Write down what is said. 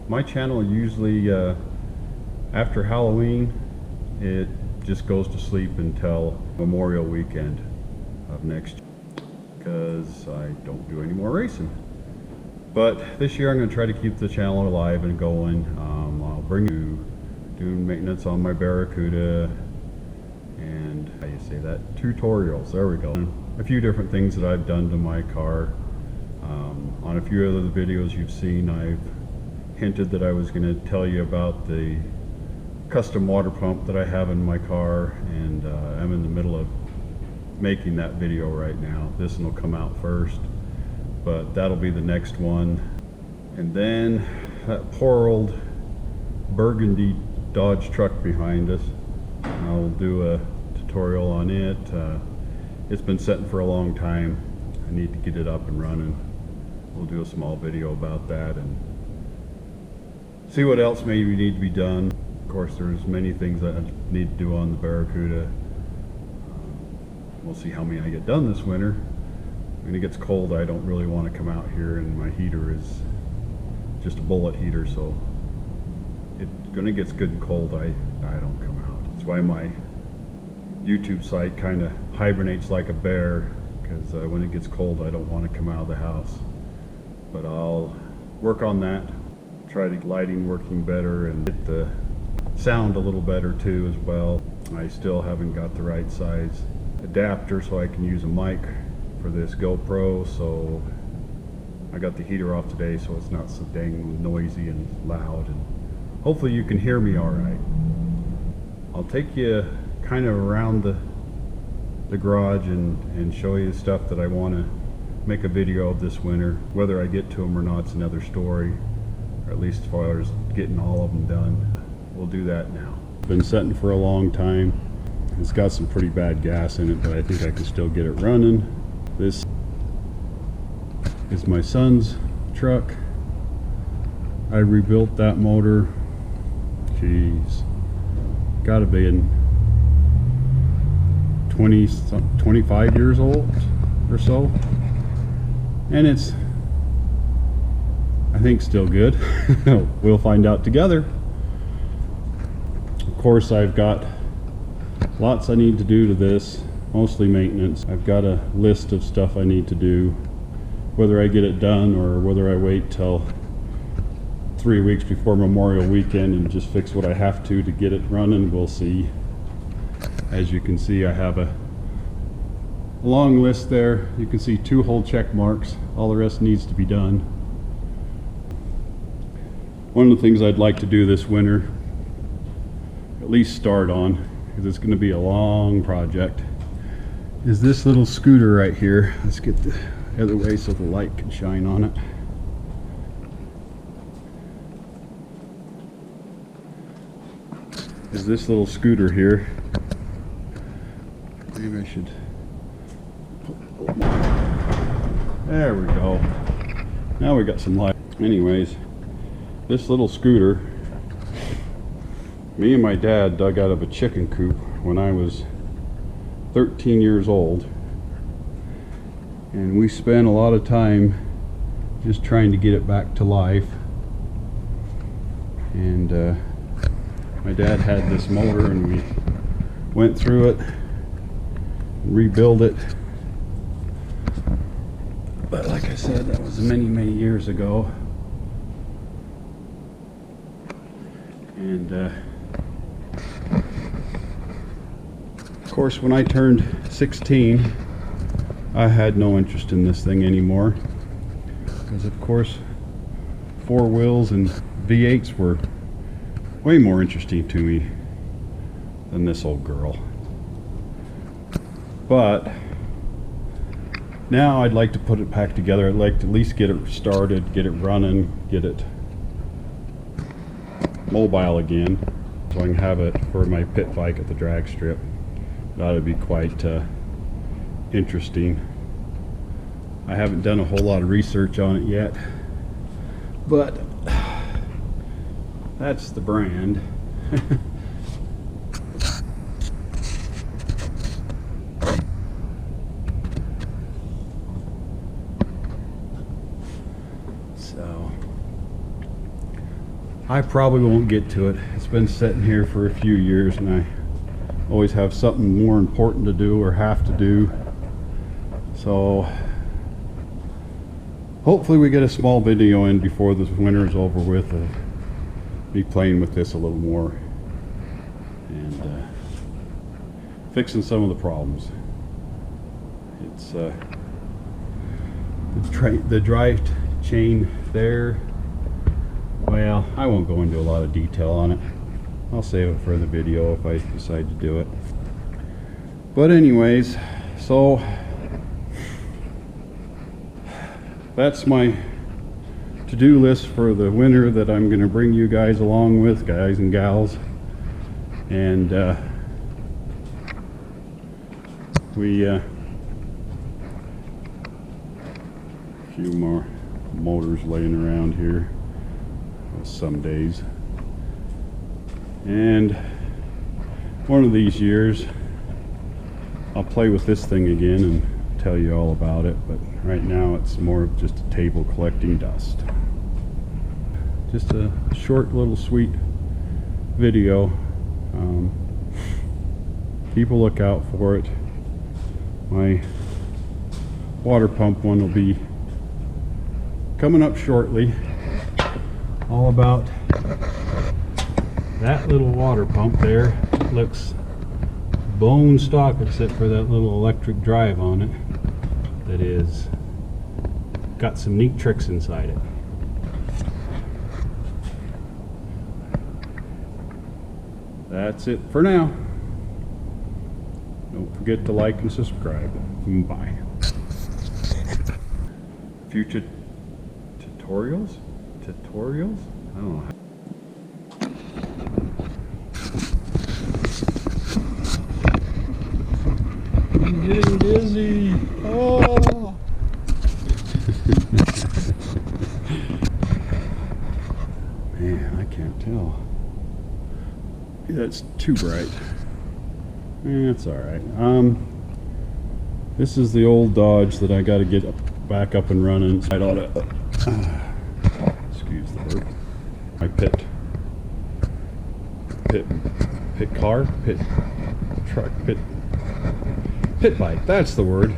My channel usually, after Halloween, it just goes to sleep until Memorial Weekend of next year, because I don't do any more racing. But this year I'm going to try to keep the channel alive and going. I'll bring you doing maintenance on my Barracuda and, how you say that, tutorials, there we go. A few different things that I've done to my car. On a few other videos you've seen, I've hinted that I was going to tell you about the custom water pump that I have in my car, and I'm in the middle of making that video right now. This one will come out first, but that'll be the next one. And then that poor old burgundy Dodge truck behind us, I'll do a tutorial on it. It's been sitting for a long time. I need to get it up and running. We'll do a small video about that and see what else maybe need to be done. Of course, there's many things that I need to do on the Barracuda. We'll see how many I get done this winter. When it gets cold, I don't really want to come out here, and my heater is just a bullet heater, so when it gets good and cold, I don't come out. That's why my YouTube site kind of hibernates like a bear, because when it gets cold, I don't want to come out of the house. But I'll work on that, try to get lighting working better and get the sound a little better too as well. I still haven't got the right size adapter so I can use a mic for this GoPro, so I got the heater off today so it's not so dang noisy and loud, and hopefully you can hear me all right. I'll take you kind of around the garage and show you stuff that I want to make a video of this winter. Whether I get to them or not is another story, or at least as far as getting all of them done. We'll do that now. Been setting for a long time. It's got some pretty bad gas in it, but I think I can still get it running. This is my son's truck. I rebuilt that motor. She's got to be in 25 years old or so, and it's, I think, still good. We'll find out together. Of course, I've got lots I need to do to this, mostly maintenance. I've got a list of stuff I need to do. Whether I get it done or whether I wait till 3 weeks before Memorial Weekend and just fix what I have to get it running, we'll see. As you can see, I have a long list there. You can see 2 whole check marks. All the rest needs to be done. One of the things I'd like to do this winter, at least start on, because it's going to be a long project, is this little scooter right here. Let's get the other way so the light can shine on it. Is this little scooter here. Maybe I should, there we go. Now we got some light. Anyways, this little scooter, me and my dad dug out of a chicken coop when I was 13 years old, and we spent a lot of time just trying to get it back to life. And my dad had this motor, and we went through it, rebuild it. But like I said, that was many years ago. And of course, when I turned 16, I had no interest in this thing anymore, because of course 4 wheels and V8s were way more interesting to me than this old girl. But now I'd like to put it back together. I'd like to at least get it started, get it running, get it mobile again, so I can have it for my pit bike at the drag strip. That would be quite interesting. I haven't done a whole lot of research on it yet, but that's the brand. So I probably won't get to it. It's been sitting here for a few years and I always have something more important to do or have to do. So hopefully we get a small video in before this winter is over with. Be playing with this a little more and fixing some of the problems. It's the drive chain there. Well, I won't go into a lot of detail on it. I'll save it for the video if I decide to do it. But anyways, so that's my to-do list for the winter that I'm going to bring you guys along with, guys and gals. And a few more motors laying around here some days, and one of these years I'll play with this thing again and tell you all about it, but right now it's more of just a table collecting dust. Just a short little sweet video. Keep a lookout for it. My water pump one will be coming up shortly, all about that little water pump there. Looks bone stock except for that little electric drive on it that is got some neat tricks inside it. That's it for now. Don't forget to like and subscribe. Bye. Future tutorials? I don't know. I'm getting dizzy. Oh. Man, I can't tell. That's too bright. It's all right. This is the old Dodge that I got to get back up and running. I ought to. Excuse the burp. My pit truck, pit bike. That's the word.